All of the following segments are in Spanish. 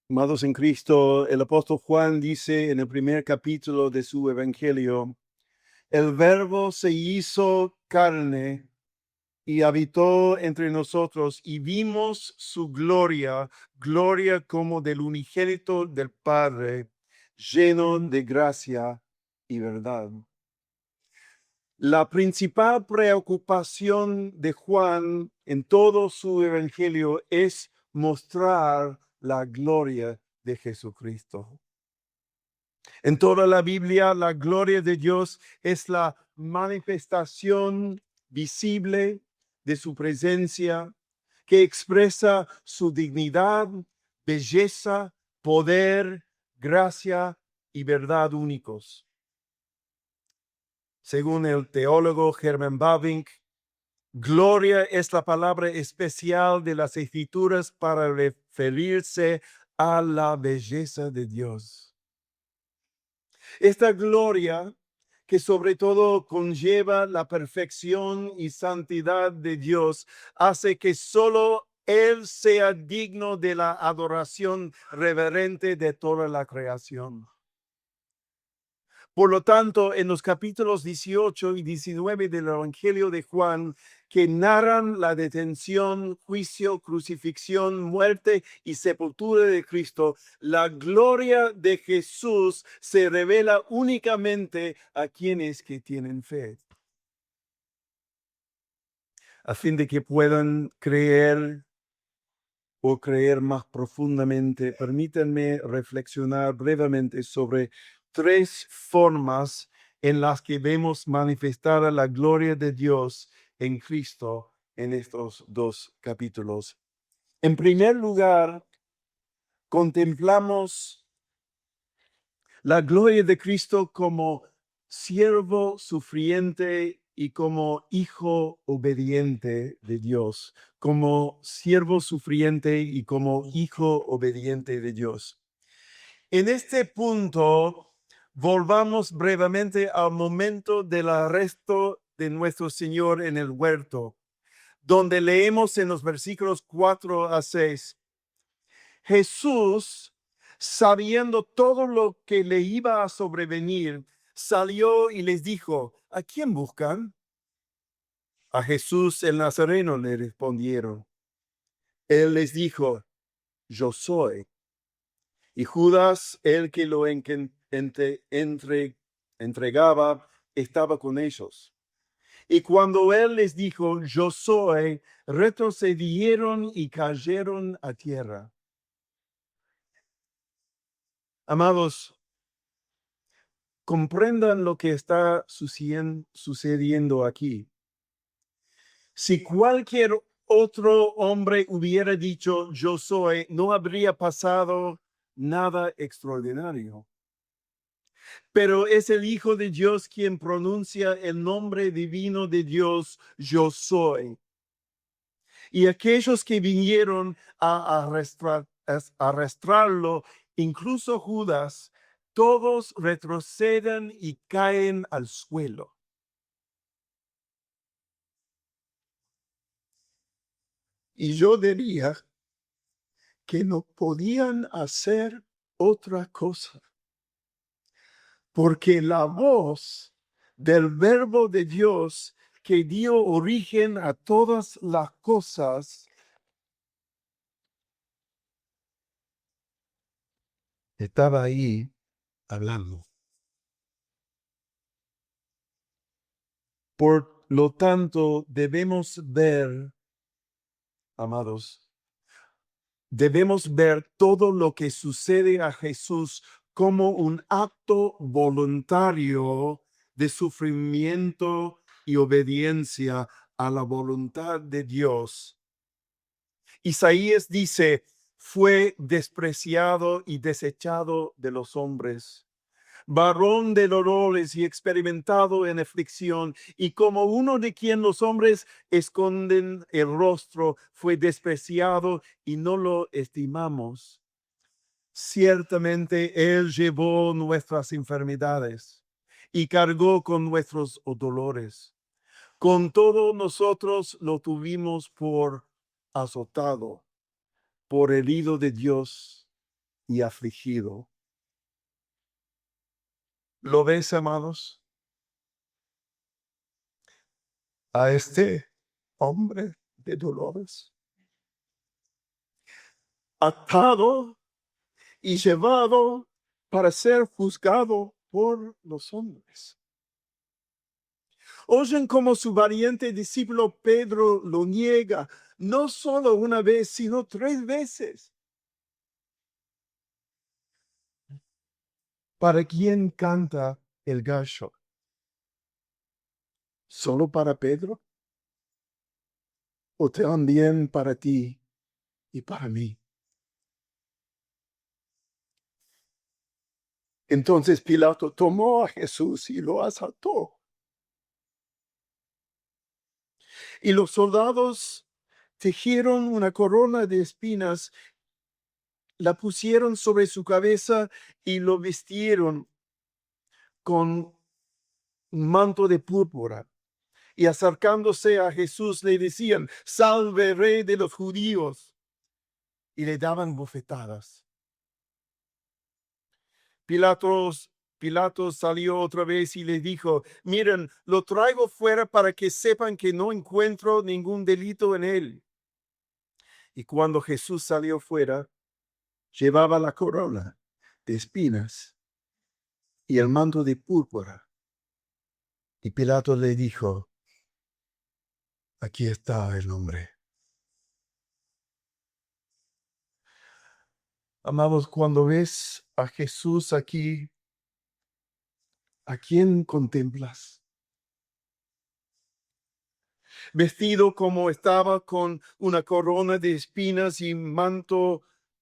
Amados en Cristo, el apóstol Juan dice en el primer capítulo de su evangelio, el verbo se hizo carne y habitó entre nosotros y vimos su gloria, gloria como del unigénito del Padre, lleno de gracia y verdad. La principal preocupación de Juan en todo su evangelio es mostrar la gloria de Jesucristo. En toda la Biblia, la gloria de Dios es la manifestación visible de su presencia que expresa su dignidad, belleza, poder, gracia y verdad únicos. Según el teólogo Herman Bavinck, gloria es la palabra especial de las Escrituras para referirse a la belleza de Dios. Esta gloria que sobre todo conlleva la perfección y santidad de Dios, hace que solo Él sea digno de la adoración reverente de toda la creación. Por lo tanto, en los capítulos 18 y 19 del Evangelio de Juan, que narran la detención, juicio, crucifixión, muerte y sepultura de Cristo, la gloria de Jesús se revela únicamente a quienes que tienen fe, a fin de que puedan creer o creer más profundamente. Permítanme reflexionar brevemente sobre tres formas en las que vemos manifestada la gloria de Dios en Cristo en estos dos capítulos. En primer lugar, contemplamos la gloria de Cristo como siervo sufriente y como hijo obediente de Dios, como siervo sufriente y como hijo obediente de Dios. En este punto, volvamos brevemente al momento del arresto de nuestro Señor en el huerto, donde leemos en los versículos 4 a 6. Jesús, sabiendo todo lo que le iba a sobrevenir, salió y les dijo, ¿a quién buscan? A Jesús el Nazareno, le respondieron. Él les dijo, yo soy. Y Judas, el que lo entregaba, estaba con ellos. Y cuando él les dijo, yo soy, retrocedieron y cayeron a tierra. Amados, comprendan lo que está sucediendo aquí. Si cualquier otro hombre hubiera dicho yo soy, no habría pasado nada extraordinario. Pero es el Hijo de Dios quien pronuncia el nombre divino de Dios, yo soy. Y aquellos que vinieron a arrastrarlo, incluso Judas, todos retroceden y caen al suelo. Y yo diría que no podían hacer otra cosa, porque la voz del verbo de Dios que dio origen a todas las cosas estaba ahí hablando. Por lo tanto, debemos ver, amados, debemos ver todo lo que sucede a Jesús como un acto voluntario de sufrimiento y obediencia a la voluntad de Dios. Isaías dice, fue despreciado y desechado de los hombres, varón de dolores y experimentado en aflicción, y como uno de quien los hombres esconden el rostro, fue despreciado y no lo estimamos. Ciertamente Él llevó nuestras enfermedades y cargó con nuestros dolores. Con todo nosotros lo tuvimos por azotado, por herido de Dios y afligido. ¿Lo ves, amados? A este hombre de dolores, atado y llevado para ser juzgado por los hombres. Oyen como su valiente discípulo Pedro lo niega, no solo una vez, sino 3 veces. ¿Para quién canta el gallo? ¿Solo para Pedro? ¿O también para ti y para mí? Entonces Pilato tomó a Jesús y lo azotó. Y los soldados tejieron una corona de espinas, la pusieron sobre su cabeza y lo vistieron con un manto de púrpura. Y acercándose a Jesús le decían: Salve, Rey de los judíos. Y le daban bofetadas. Pilato salió otra vez y le dijo: Miren, lo traigo fuera para que sepan que no encuentro ningún delito en él. Y cuando Jesús salió fuera, llevaba la corona de espinas y el manto de púrpura. Y Pilato le dijo: Aquí está el hombre. Amados, cuando ves a Jesús aquí, ¿a quién contemplas? Vestido como estaba, con una corona de espinas y manto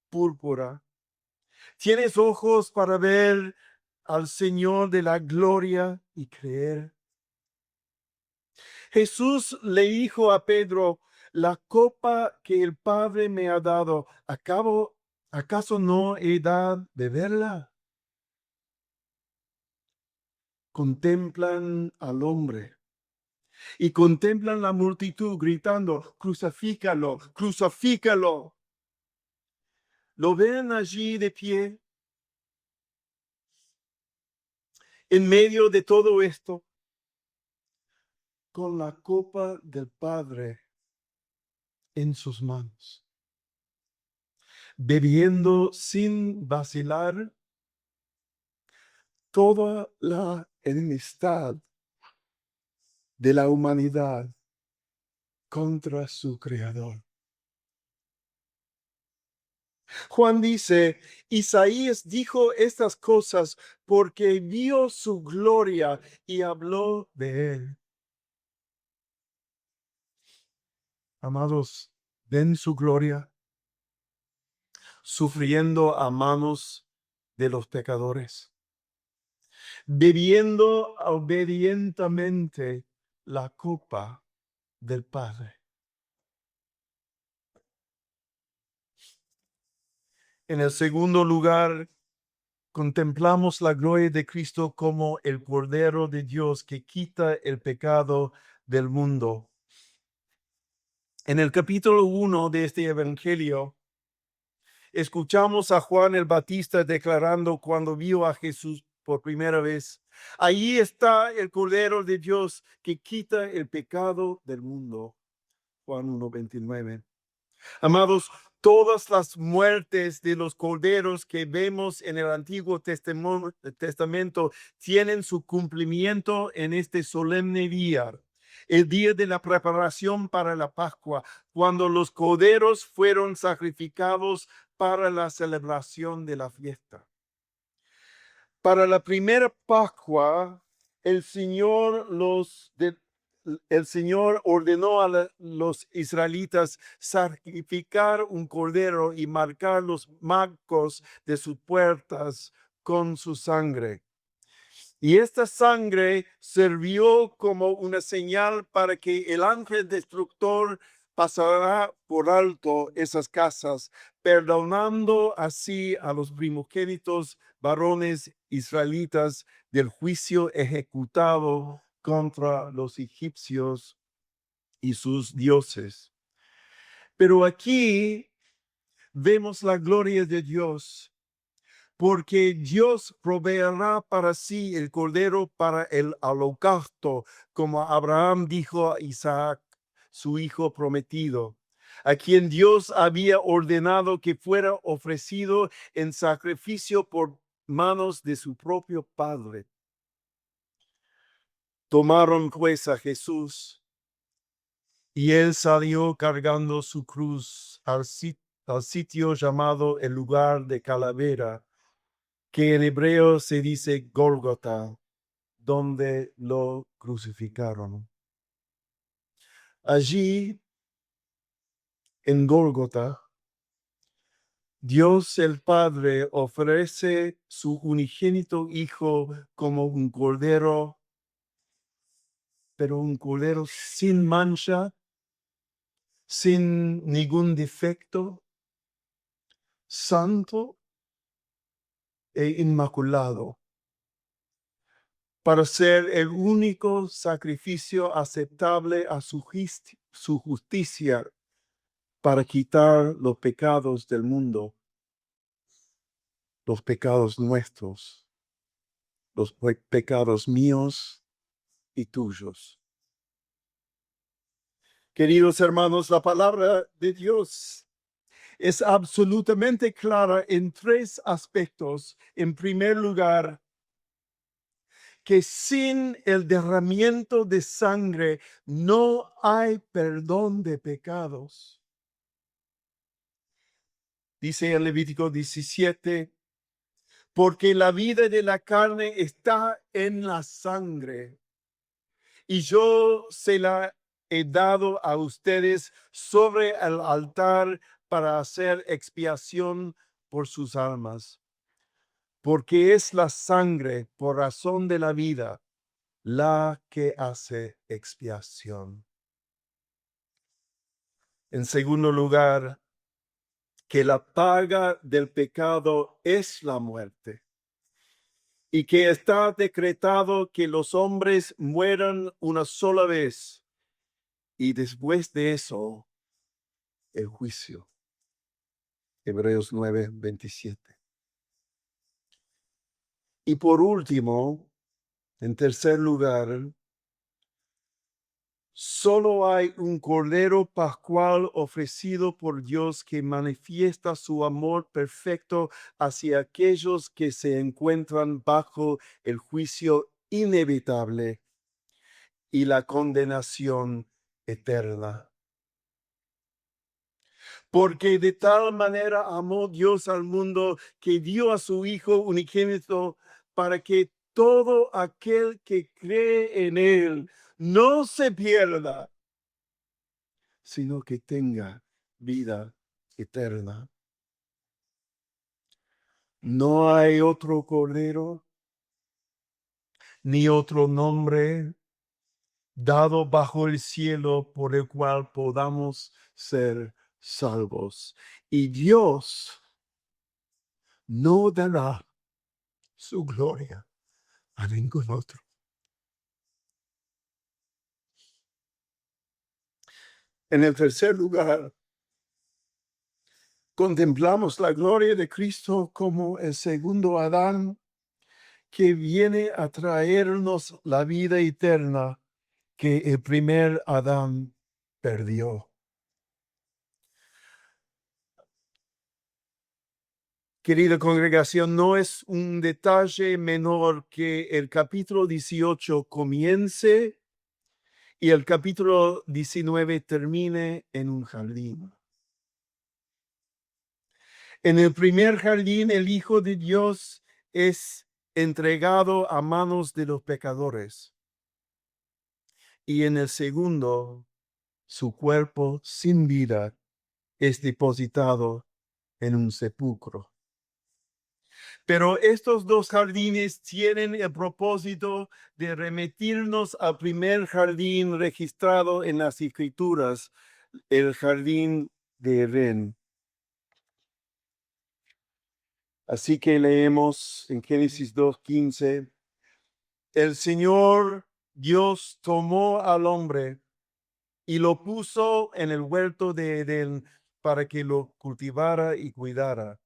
púrpura. ¿Tienes ojos para ver al Señor de la gloria y creer? Jesús le dijo a Pedro: la copa que el Padre me ha dado, ¿acaso no he de beberla? Contemplan al hombre y contemplan la multitud gritando: crucifícalo, crucifícalo. ¿Lo ven allí de pie? En medio de todo esto, con la copa del Padre en sus manos, bebiendo sin vacilar toda la enemistad de la humanidad contra su Creador. Juan dice: Isaías dijo estas cosas porque vio su gloria y habló de él. Amados, ven su gloria sufriendo a manos de los pecadores, bebiendo obedientemente la copa del Padre. En el segundo lugar, contemplamos la gloria de Cristo como el Cordero de Dios que quita el pecado del mundo. En el capítulo 1 de este evangelio, escuchamos a Juan el Bautista declarando cuando vio a Jesús por primera vez: ahí está el Cordero de Dios que quita el pecado del mundo. Juan 1:29. Amados, todas las muertes de los corderos que vemos en el Antiguo Testamento tienen su cumplimiento en este solemne día, el día de la preparación para la Pascua, cuando los corderos fueron sacrificados para la celebración de la fiesta. Para la primera Pascua, el Señor ordenó a los israelitas sacrificar un cordero y marcar los marcos de sus puertas con su sangre. Y esta sangre sirvió como una señal para que el ángel destructor pasara por alto esas casas, perdonando así a los primogénitos varones israelitas del juicio ejecutado contra los egipcios y sus dioses. Pero aquí vemos la gloria de Dios porque Dios proveerá para sí el cordero para el holocausto, como Abraham dijo a Isaac, su hijo prometido, a quien Dios había ordenado que fuera ofrecido en sacrificio por manos de su propio padre. Tomaron pues a Jesús y él salió cargando su cruz al sitio llamado el lugar de calavera, que en hebreo se dice Gólgota, donde lo crucificaron. Allí, en Gólgota, Dios el Padre ofrece su unigénito Hijo como un cordero, pero un cordero sin mancha, sin ningún defecto, santo e inmaculado, para ser el único sacrificio aceptable a su justicia para quitar los pecados del mundo, los pecados nuestros, los pecados míos y tuyos. Queridos hermanos, la palabra de Dios es absolutamente clara en tres aspectos. En primer lugar, que sin el derramamiento de sangre no hay perdón de pecados. Dice en Levítico 17, porque la vida de la carne está en la sangre, y yo se la he dado a ustedes sobre el altar para hacer expiación por sus almas. Porque es la sangre, por razón de la vida, la que hace expiación. En segundo lugar, que la paga del pecado es la muerte, y que está decretado que los hombres mueran una sola vez, y después de eso, el juicio. Hebreos 9:27. Y por último, en tercer lugar, solo hay un cordero pascual ofrecido por Dios que manifiesta su amor perfecto hacia aquellos que se encuentran bajo el juicio inevitable y la condenación eterna. Porque de tal manera amó Dios al mundo que dio a su Hijo unigénito para que todo aquel que cree en él no se pierda, sino que tenga vida eterna. No hay otro cordero ni otro nombre dado bajo el cielo por el cual podamos ser salvos. Y Dios no dará su gloria a ningún otro. En el tercer lugar, contemplamos la gloria de Cristo como el segundo Adán que viene a traernos la vida eterna que el primer Adán perdió. Querida congregación, no es un detalle menor que el capítulo 18 comience y el capítulo 19 termine en un jardín. En el primer jardín, el Hijo de Dios es entregado a manos de los pecadores. Y en el segundo, su cuerpo sin vida es depositado en un sepulcro. Pero estos dos jardines tienen el propósito de remitirnos al primer jardín registrado en las Escrituras, el jardín de Edén. Así que leemos en Génesis 2:15, el Señor Dios tomó al hombre y lo puso en el huerto de Edén para que lo cultivara y cuidara.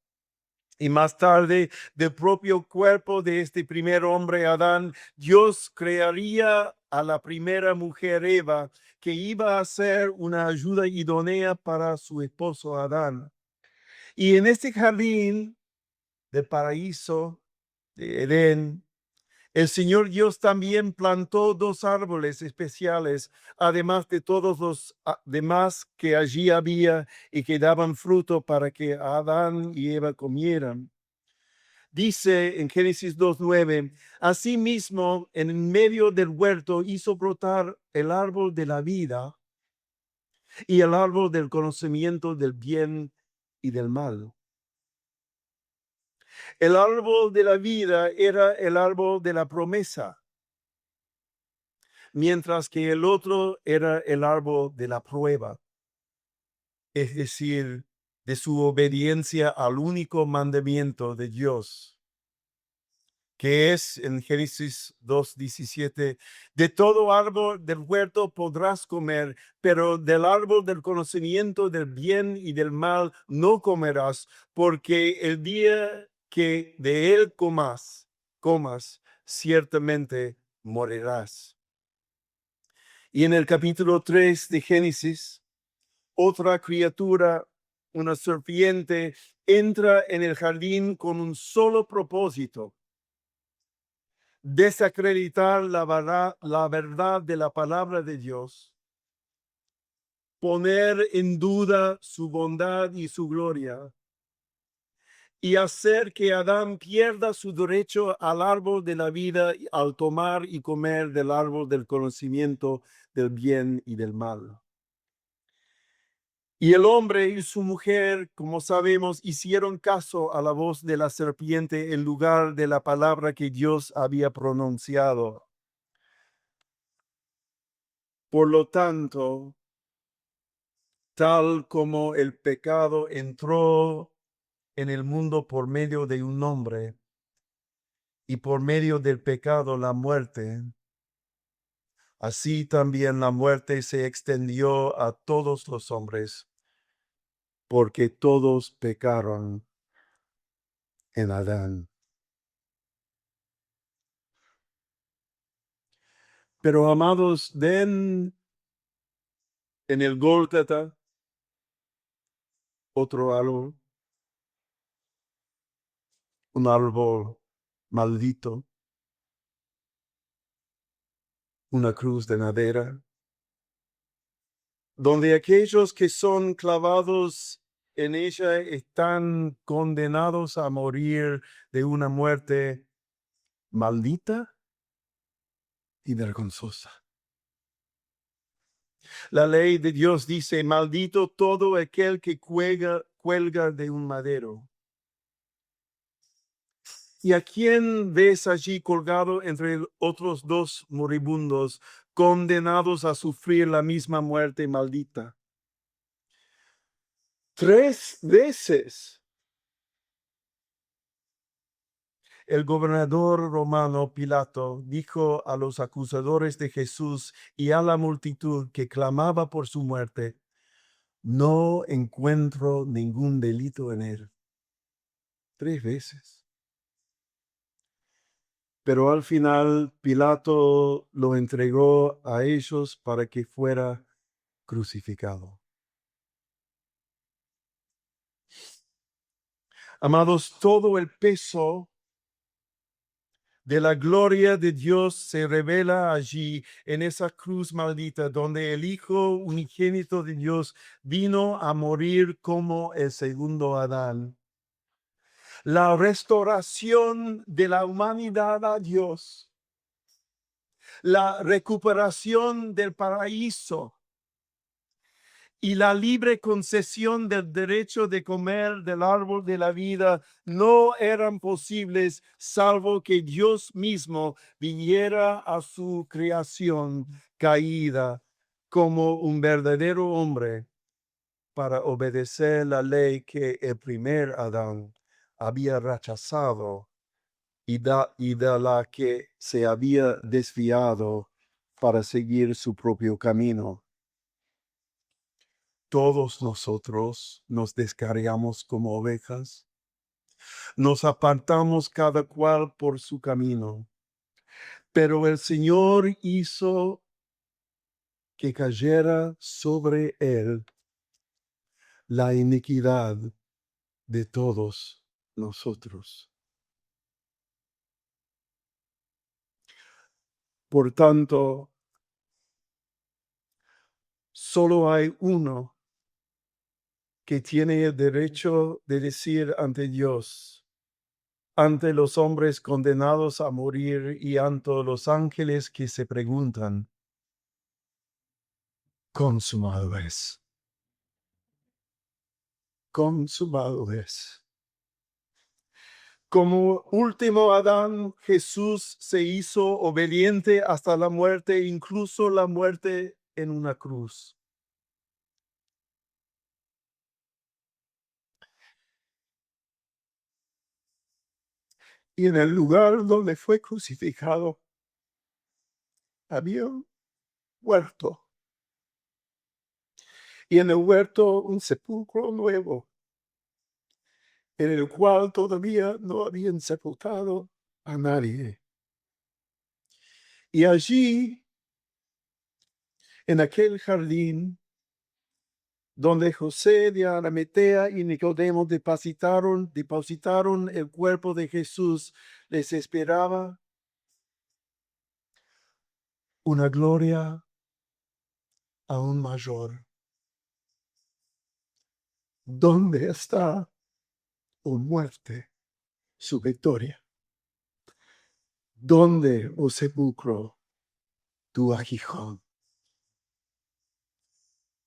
Y más tarde, del propio cuerpo de este primer hombre, Adán, Dios crearía a la primera mujer, Eva, que iba a ser una ayuda idónea para su esposo Adán. Y en este jardín del paraíso de Edén, el Señor Dios también plantó dos árboles especiales, además de todos los demás que allí había y que daban fruto para que Adán y Eva comieran. Dice en Génesis 2:9, asimismo, en medio del huerto hizo brotar el árbol de la vida y el árbol del conocimiento del bien y del mal. El árbol de la vida era el árbol de la promesa, mientras que el otro era el árbol de la prueba, es decir, de su obediencia al único mandamiento de Dios, que es en Génesis 2:17, de todo árbol del huerto podrás comer, pero del árbol del conocimiento del bien y del mal no comerás, porque el día que de él comas, ciertamente morirás. Y en el capítulo 3 de Génesis, otra criatura, una serpiente, entra en el jardín con un solo propósito: desacreditar la verdad de la palabra de Dios, poner en duda su bondad y su gloria, y hacer que Adán pierda su derecho al árbol de la vida al tomar y comer del árbol del conocimiento del bien y del mal. Y el hombre y su mujer, como sabemos, hicieron caso a la voz de la serpiente en lugar de la palabra que Dios había pronunciado. Por lo tanto, tal como el pecado entró en el mundo por medio de un hombre y por medio del pecado la muerte, así también la muerte se extendió a todos los hombres, porque todos pecaron en Adán. Pero amados, den en el Gólgota otro árbol, un árbol maldito, una cruz de madera, donde aquellos que son clavados en ella están condenados a morir de una muerte maldita y vergonzosa. La ley de Dios dice: maldito todo aquel que cuelga de un madero. ¿Y a quién ves allí colgado entre otros dos moribundos, condenados a sufrir la misma muerte maldita? 3 veces el gobernador romano Pilato dijo a los acusadores de Jesús y a la multitud que clamaba por su muerte: no encuentro ningún delito en él. 3 veces. Pero al final Pilato lo entregó a ellos para que fuera crucificado. Amados, todo el peso de la gloria de Dios se revela allí en esa cruz maldita, donde el Hijo unigénito de Dios vino a morir como el segundo Adán. La restauración de la humanidad a Dios, la recuperación del paraíso y la libre concesión del derecho de comer del árbol de la vida no eran posibles salvo que Dios mismo viniera a su creación caída como un verdadero hombre para obedecer la ley que el primer Adán había rechazado y de la que se había desviado para seguir su propio camino. Todos nosotros nos descarriamos como ovejas. nos apartamos cada cual por su camino. Pero el Señor hizo que cayera sobre él la iniquidad de todos nosotros. Por tanto, solo hay uno que tiene el derecho de decir ante Dios, ante los hombres condenados a morir y ante los ángeles que se preguntan, consumado es. Consumado es. Como último Adán, Jesús se hizo obediente hasta la muerte, incluso la muerte en una cruz. Y en el lugar donde fue crucificado había un huerto. Y en el huerto un sepulcro nuevo, en el cual todavía no habían sepultado a nadie. Y allí, en aquel jardín, donde José de Arimatea y Nicodemo depositaron el cuerpo de Jesús, les esperaba una gloria aún mayor. ¿Dónde está, oh muerte, su victoria? ¿Dónde, oh sepulcro, tu aguijón?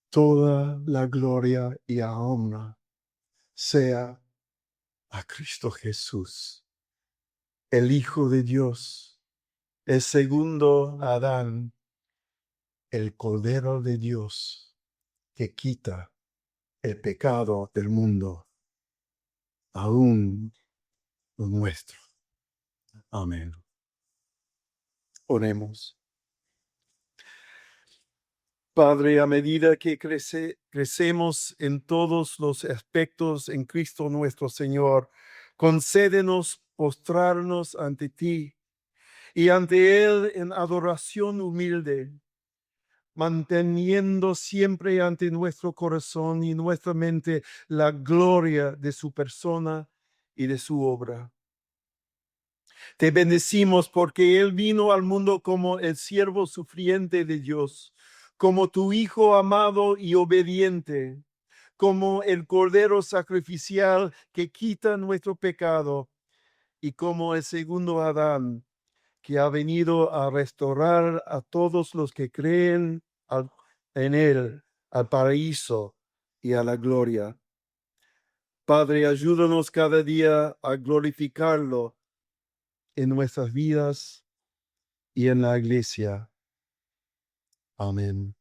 Toda la gloria y honra sea a Cristo Jesús, el Hijo de Dios, el segundo Adán, el Cordero de Dios, que quita el pecado del mundo, aún lo nuestro. Amén. Oremos. Padre, a medida que crecemos en todos los aspectos en Cristo nuestro Señor, concédenos postrarnos ante ti y ante Él en adoración humilde, manteniendo siempre ante nuestro corazón y nuestra mente la gloria de su persona y de su obra. Te bendecimos porque Él vino al mundo como el siervo sufriente de Dios, como tu Hijo amado y obediente, como el Cordero sacrificial que quita nuestro pecado y como el segundo Adán que ha venido a restaurar a todos los que creen en Él al paraíso y a la gloria. Padre, ayúdanos cada día a glorificarlo en nuestras vidas y en la iglesia. Amén.